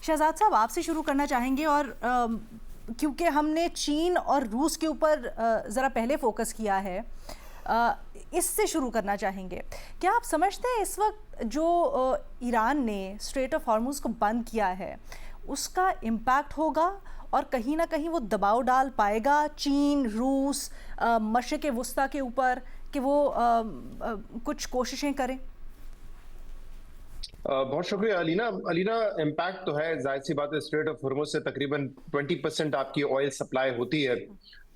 शहजाद साहब, आपसे शुरू करना चाहेंगे और क्योंकि हमने चीन और रूस के ऊपर ज़रा पहले फोकस किया है, इससे शुरू करना चाहेंगे। क्या आप समझते हैं इस वक्त जो ईरान ने स्ट्रेट ऑफ हॉर्मुज़ को बंद किया है उसका इम्पैक्ट होगा और कहीं ना कहीं वो दबाव डाल पाएगा चीन, रूस, मशरिक़ वुस्ता के ऊपर कि वो कुछ कोशिशें करें? बहुत शुक्रिया अलीना। अलीना, इम्पैक्ट तो है, जाहिर सी बात है। स्ट्रेट ऑफ हॉर्मुज़ से तकरीबन 20% आपकी ऑयल सप्लाई होती है,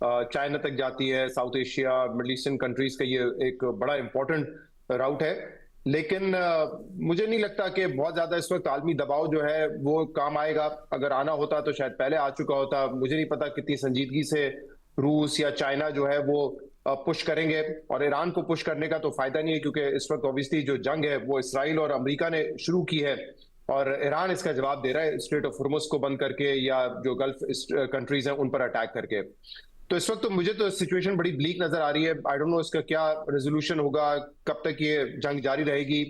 चाइना तक जाती है, south Asia, middle eastern countries का ये एक बड़ा इंपॉर्टेंट राउट है। लेकिन मुझे नहीं लगता कि बहुत ज्यादा इस वक्त आलमी दबाव जो है वो काम आएगा। अगर आना होता तो शायद पहले आ चुका होता। मुझे नहीं पता कितनी संजीदगी से रूस या चाइना जो है वो पुश करेंगे, और ईरान को पुश करने का तो फायदा नहीं है क्योंकि इस वक्त ऑब्वियसली जो जंग है वो इसराइल और अमेरिका ने शुरू की है और ईरान इसका जवाब दे रहा है स्ट्रेट ऑफ हॉर्मुज़ को बंद करके या जो गल्फ कंट्रीज हैं उन पर अटैक करके। तो इस वक्त तो मुझे तो सिचुएशन बड़ी ब्लीक नजर आ रही है। आई डोंट नो इसका क्या रेजोल्यूशन होगा, कब तक ये जंग जारी रहेगी।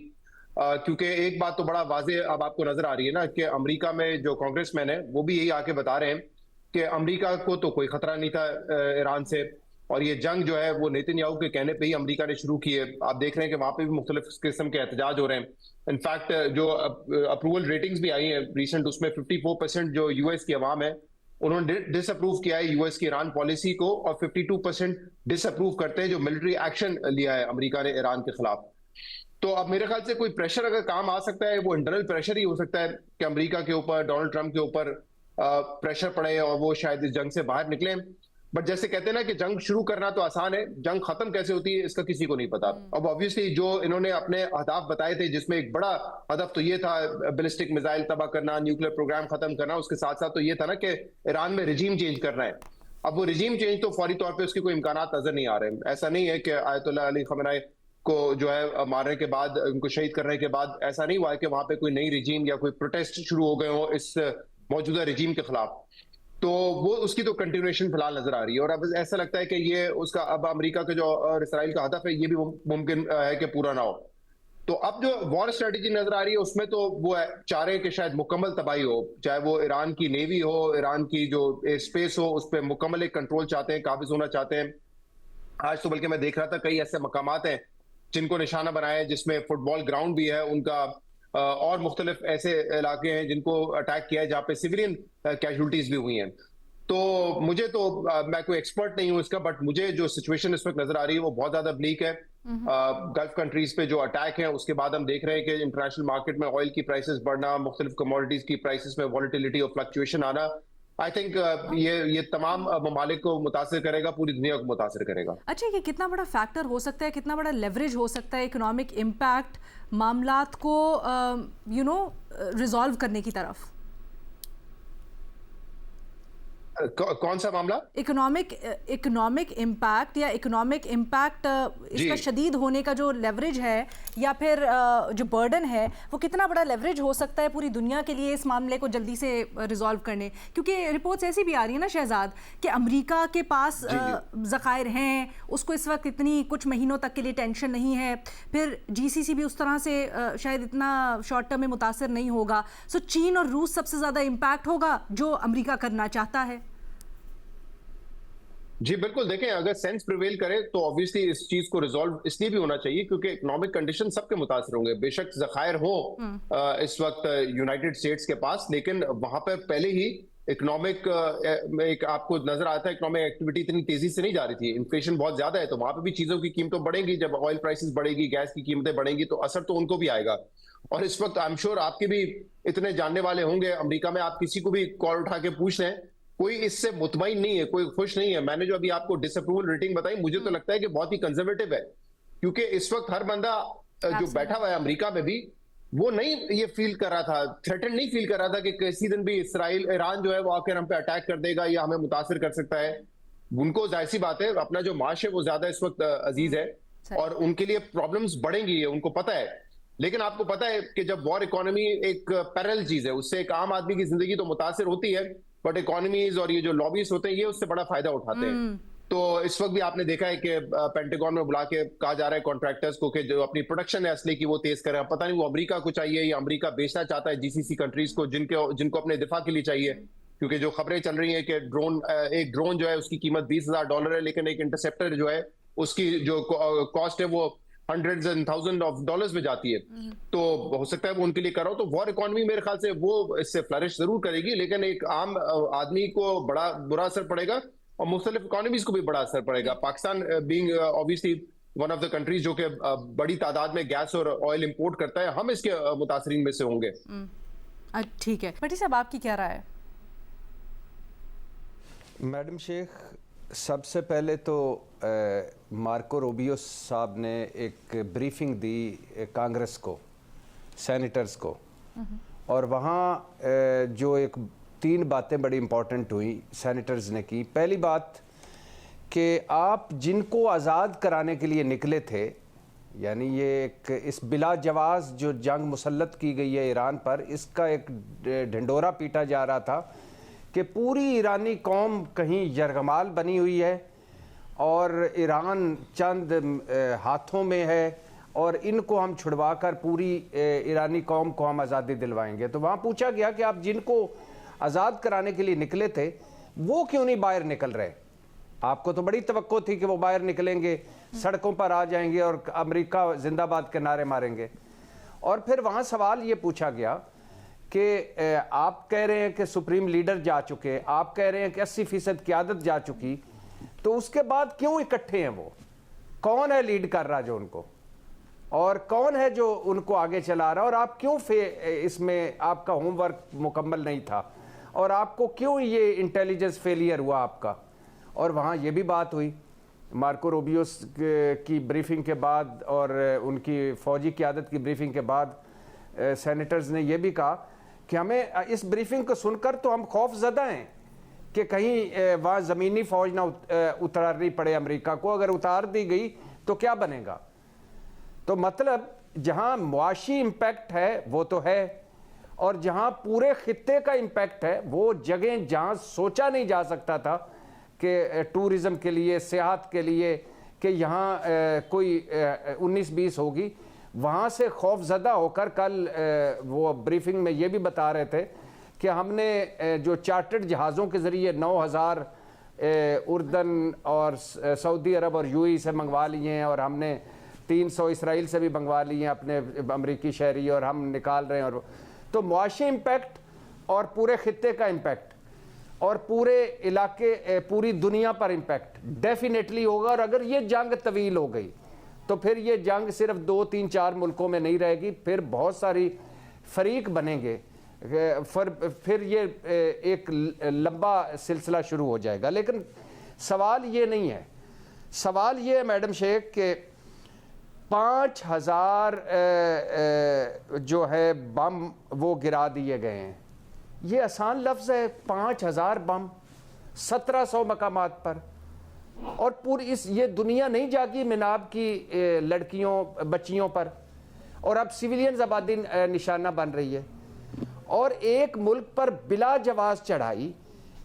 क्योंकि एक बात तो बड़ा वाजे अब आपको नजर आ रही है ना कि अमेरिका में जो कांग्रेसमैन है वो भी यही आके बता रहे हैं कि अमेरिका को तो कोई खतरा नहीं था ईरान से, और ये जंग जो है वो नेतन्याहू के कहने पे ही अमेरिका ने शुरू की है। आप देख रहे हैं कि वहां पे भी मुख्तलिफ किस्म के एहतजाज हो रहे हैं। इनफैक्ट जो अप्रूवल रेटिंग्स भी आई हैं रिसेंट, उसमें 54% जो यूएस की अवाम है उन्होंने डिसअप्रूव किया है यूएस की ईरान पॉलिसी को, और 52% डिसअप्रूव करते हैं जो मिलिट्री एक्शन लिया है अमेरिका ने ईरान के खिलाफ। तो अब मेरे ख्याल से कोई प्रेशर अगर काम आ सकता है वो इंटरनल प्रेशर ही हो सकता है कि अमेरिका के ऊपर, डोनाल्ड ट्रंप के ऊपर प्रेशर पड़े और वो शायद इस जंग से बाहर निकले। बट जैसे कहते हैं ना कि जंग शुरू करना तो आसान है, जंग खत्म कैसे होती है इसका किसी को नहीं पता। अब ऑब्वियसली जो इन्होंने अपने अहदाफ बताए थे, जिसमें एक बड़ा हदफ तो ये था बैलिस्टिक मिसाइल तबाह करना, न्यूक्लियर प्रोग्राम खत्म करना, उसके साथ साथ तो ये था ना कि ईरान में रिजीम चेंज करना है। अब वो रिजीम चेंज तो फौरी तौर पर उसके कोई इम्कानात नजर नहीं आ रहे। ऐसा नहीं है कि आयतुल्लाह अली खमेनी को जो है मारने के बाद, उनको शहीद करने के बाद ऐसा नहीं हुआ है कि वहां पे कोई नई रिजीम या कोई प्रोटेस्ट शुरू हो गए हो इस मौजूदा रिजीम के खिलाफ। तो वो उसकी तो कंटिन्यूएशन फिलहाल नजर आ रही है, और अब ऐसा लगता है कि ये उसका अब अमेरिका का जो और इसराइल का हदफ है ये भी मुमकिन है कि पूरा ना हो। तो अब जो वॉर स्ट्रेटेजी नजर आ रही है उसमें तो वो चाह रहे हैं कि शायद मुकम्मल तबाही हो, चाहे वो ईरान की नेवी हो, ईरान की जो स्पेस हो, उस पर मुकम्मल एक कंट्रोल चाहते हैं, काबिज होना चाहते हैं। आज तो बल्कि मैं देख रहा था कई ऐसे मकामात हैं जिनको निशाना बनाया है, जिसमें फुटबॉल ग्राउंड भी है उनका, और मुख्तलिफ ऐसे इलाके हैं जिनको अटैक किया है जहां पे सिविलियन कैजुअलिटीज भी हुई हैं। तो मुझे तो मैं कोई एक्सपर्ट नहीं हूं इसका, बट मुझे जो सिचुएशन इस वक्त नजर आ रही है वो बहुत ज्यादा ब्लीक है। गल्फ कंट्रीज पे जो अटैक है उसके बाद हम देख रहे हैं कि इंटरनेशनल मार्केट में ऑयल की प्राइसेस बढ़ना, मुख्तलिफ कमोडिटीज की प्राइसेस में वॉलिटिलिटी और फ्लक्चुएशन आना, आई थिंक ये तमाम ममालिक को मुतासिर करेगा, पूरी दुनिया को मुतासिर करेगा। अच्छा, ये कितना बड़ा फैक्टर हो सकता है, कितना बड़ा लेवरेज हो सकता है इकोनॉमिक इम्पैक्ट मामलात को रिजॉल्व करने की तरफ? कौन सा मामला? इकोनॉमिक इम्पैक्ट या इकोनॉमिक इम्पैक्ट इसका शदीद होने का जो लेवरेज है या फिर जो बर्डन है वो कितना बड़ा लेवरेज हो सकता है पूरी दुनिया के लिए इस मामले को जल्दी से रिजॉल्व करने? क्योंकि रिपोर्ट्स ऐसी भी आ रही है ना शहजाद कि अमेरिका के पास ज़खायर हैं, उसको इस वक्त इतनी कुछ महीनों तक के लिए टेंशन नहीं है, फिर जीसीसी भी उस तरह से शायद इतना शॉर्ट टर्म में मुतासर नहीं होगा। सो चीन और रूस सबसे ज़्यादा इम्पैक्ट होगा जो अमेरिका करना चाहता है। जी बिल्कुल, देखें अगर सेंस प्रिवेल करे तो ऑब्वियसली इस चीज को रिजॉल्व इसलिए भी होना चाहिए क्योंकि इकोनॉमिक कंडीशन सबके मुतासर होंगे। बेशक जखायर हो इस वक्त यूनाइटेड स्टेट्स के पास, लेकिन वहां पर पहले ही इकोनॉमिक एक आपको नजर आता है इकोनॉमिक एक्टिविटी इतनी तेजी से नहीं जा रही थी, इन्फ्लेशन बहुत ज्यादा है, तो वहां पर भी चीजों की कीमतें बढ़ेंगी। जब ऑयल प्राइसेस बढ़ेगी, गैस की कीमतें बढ़ेंगी तो असर तो उनको भी आएगा। और इस वक्त आई एम श्योर आपके भी इतने जानने वाले होंगे अमेरिका में, आप किसी को भी कॉल उठा के पूछ लें, कोई इससे मुतमईन नहीं है, कोई खुश नहीं है। मैंने जो अभी आपको डिसअप्रूवल रेटिंग बताई, मुझे तो लगता है कि बहुत ही कंजर्वेटिव है, क्योंकि इस वक्त हर बंदा जो बैठा हुआ है अमेरिका में भी, वो नहीं ये फील कर रहा था, थ्रेटन नहीं फील कर रहा था कि किसी दिन भी इसराइल, ईरान जो है वो आकर हम पे अटैक कर देगा या हमें मुतासिर कर सकता है। उनको जाहिर सी बात है अपना जो माश है वो ज्यादा इस वक्त अजीज है और उनके लिए प्रॉब्लम्स बढ़ेंगी, उनको पता है। लेकिन आपको पता है कि जब वॉर इकोनॉमी एक पैरेलल चीज है, उससे एक आम आदमी की जिंदगी तो मुतासिर होती है, बट इकोनॉमीज और ये जो लॉबीज होते हैं ये उससे बड़ा फायदा उठाते हैं। तो इस वक्त भी आपने देखा है कि पेंटागन में बुला के कहा जा रहा है कॉन्ट्रैक्टर्स को कि जो अपनी प्रोडक्शन है असली की वो तेज करें। पता नहीं वो अमेरिका को चाहिए या अमेरिका बेचना चाहता है जीसीसी कंट्रीज को जिनको अपने दिफा के लिए चाहिए। क्योंकि जो खबरें चल रही हैं कि एक ड्रोन जो है उसकी कीमत $20,000 है, लेकिन एक इंटरसेप्टर जो है उसकी जो कॉस्ट है वो hundreds and thousands of dollars में जाती है। तो हो सकता है वो उनके लिए करो। तो वॉर इकोनॉमी मेरे ख्याल से वो इससे फ्लरिश जरूर करेगी, लेकिन एक आम आदमी को बड़ा बुरा असर पड़ेगा और मुख्तलिफ इकोनॉमीज को भी बड़ा असर पड़ेगा। Pakistan being obviously one of the countries जो कि बड़ी तादाद में गैस और ऑयल इंपोर्ट करता है, हम इसके मुतासरीन में से होंगे। ठीक है, भट्टी साहब आपकी क्या राय है? मैडम शेख, सबसे पहले तो मार्को रूबियो साहब ने एक ब्रीफिंग दी कांग्रेस को, सेनेटर्स को, और वहाँ जो एक 3 बातें बड़ी इम्पॉर्टेंट हुई सेनेटर्स ने की। पहली बात कि आप जिनको आज़ाद कराने के लिए निकले थे, यानी ये एक इस बिला जवाज़ जो जंग मुसल्लत की गई है ईरान पर, इसका एक ढिंडोरा पीटा जा रहा था कि पूरी ईरानी कौम कहीं यरगमाल बनी हुई है और ईरान चंद हाथों में है और इनको हम छुड़वा कर पूरी ईरानी कौम को हम आज़ादी दिलवाएंगे। तो वहाँ पूछा गया कि आप जिनको आज़ाद कराने के लिए निकले थे वो क्यों नहीं बाहर निकल रहे? आपको तो बड़ी तवक्को थी कि वो बाहर निकलेंगे, सड़कों पर आ जाएंगे और अमेरिका जिंदाबाद के नारे मारेंगे। और फिर वहाँ सवाल ये पूछा गया कि आप कह रहे हैं कि सुप्रीम लीडर जा चुके, आप कह रहे हैं कि 80% क़यादत जा चुकी, तो उसके बाद क्यों इकट्ठे हैं? वो कौन है लीड कर रहा जो उनको, और कौन है जो उनको आगे चला रहा, और आप क्यों इसमें आपका होमवर्क मुकम्मल नहीं था, और आपको क्यों ये इंटेलिजेंस फेलियर हुआ आपका? और वहाँ ये भी बात हुई मार्को रूबियो की ब्रीफिंग के बाद और उनकी फ़ौजी क़यादत की ब्रीफिंग के बाद सेनेटर्स ने यह भी कहा कि हमें इस ब्रीफिंग को सुनकर तो हम खौफजदा हैं कि कहीं वहाँ ज़मीनी फ़ौज ना उतारनी पड़े अमेरिका को। अगर उतार दी गई तो क्या बनेगा? तो मतलब जहाँ मुआशी इम्पैक्ट है वो तो है, और जहाँ पूरे खित्ते का इम्पैक्ट है वो जगह जहाँ सोचा नहीं जा सकता था कि टूरिज़म के लिए, सियाहत के लिए, कि यहाँ कोई 19-20 होगी, वहाँ से खौफजदा होकर कल वो ब्रीफिंग में ये भी बता रहे थे कि हमने जो चार्टर्ड जहाज़ों के ज़रिए 9,000 उर्दन और सऊदी अरब और यूएई से मंगवा लिए हैं, और हमने 300 इसराइल से भी मंगवा लिए हैं अपने अमरीकी शहरी, और हम निकाल रहे हैं। और तो मुआशी इम्पैक्ट और पूरे खित्ते का इम्पैक्ट और पूरे इलाके, पूरी दुनिया पर इम्पैक्ट डेफिनेटली होगा। और अगर ये जंग तवील हो गई तो फिर ये जंग सिर्फ 2-3-4 मुल्कों में नहीं रहेगी, फिर बहुत सारी फरीक बनेंगे, फिर ये एक लंबा सिलसिला शुरू हो जाएगा। लेकिन सवाल ये नहीं है, सवाल ये है मैडम शेख कि 5,000 जो है बम वो गिरा दिए गए हैं। ये आसान लफ्ज़ है, 5,000 बम 1700 मकामात पर, और पूरी ये दुनिया नहीं जागी मिनाब की लड़कियों बच्चियों पर, और अब सिविलियन आबादी निशाना बन रही है। और एक मुल्क पर बिला जवाज़ चढ़ाई,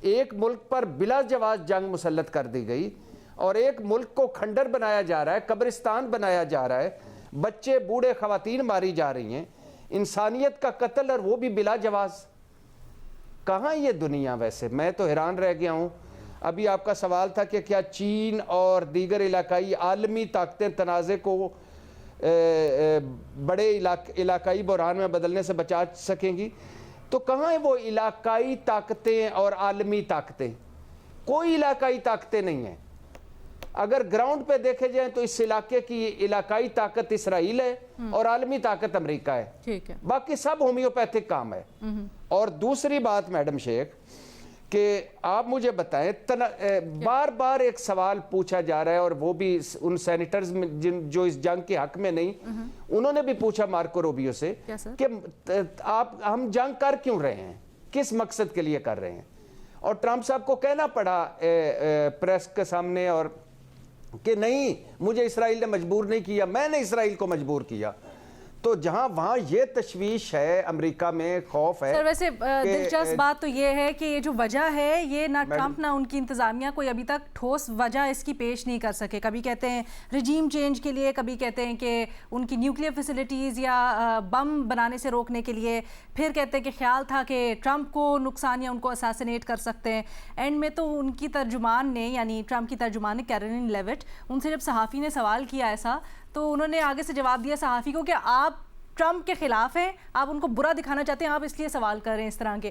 एक मुल्क पर बिला जवाज़ जंग मुसल्लत कर दी गई, और एक मुल्क को खंडर बनाया जा रहा है, कब्रिस्तान बनाया जा रहा है, बच्चे बूढ़े ख़वातीन मारी जा रही हैं, इंसानियत का कत्ल, और वो भी बिला जवाज़। कहाँ ये दुनिया? वैसे मैं तो हैरान रह गया हूँ। अभी आपका सवाल था कि क्या चीन और दीगर इलाकाई आलमी ताकतें तनाज़े को बड़े इलाकाई बहरान में बदलने से बचा सकेंगी? तो कहाँ है वो इलाकाई ताकतें और आलमी ताकतें? कोई इलाकाई ताकतें नहीं हैं। अगर ग्राउंड पे देखे जाए तो इस इलाके की इलाकाई ताकत इसराइल है और आलमी ताकत अमेरिका है, ठीक है, बाकी सब होम्योपैथिक काम है। और दूसरी बात मैडम शेख कि आप मुझे बताएं, बार बार एक सवाल पूछा जा रहा है, और वो भी उन सेनेटर्स में जो इस जंग के हक में नहीं, उन्होंने भी पूछा मार्को रूबियो से कि हम जंग कर क्यों रहे हैं, किस मकसद के लिए कर रहे हैं? और ट्रंप साहब को कहना पड़ा प्रेस के सामने और कि नहीं, मुझे इसराइल ने मजबूर नहीं किया, मैंने इसराइल को मजबूर किया। तो जहां वहां ये तशवीश है, अमेरिका में खौफ है। सर वैसे दिलचस्प बात तो ये है कि ये जो वजह है, ये ना ट्रंप ना उनकी इंतजामिया कोई अभी तक ठोस वजह इसकी पेश नहीं कर सके। कभी कहते हैं रिजीम चेंज के लिए, कभी कहते हैं कि उनकी न्यूक्लियर फैसिलिटीज़ या बम बनाने से रोकने के लिए, फिर कहते हैं कि ख्याल था कि ट्रंप को नुकसान या उनको असैसिनेट कर सकते हैं। एंड में तो उनकी तर्जुमान ने, यानी ट्रंप की तर्जुमान कैरोलिन लेविट, उनसे जब सहाफ़ी ने सवाल किया ऐसा, तो उन्होंने आगे से जवाब दिया सहाफ़ी को कि आप ट्रंप के खिलाफ हैं, आप उनको बुरा दिखाना चाहते हैं, आप इसलिए सवाल कर रहे हैं इस तरह के।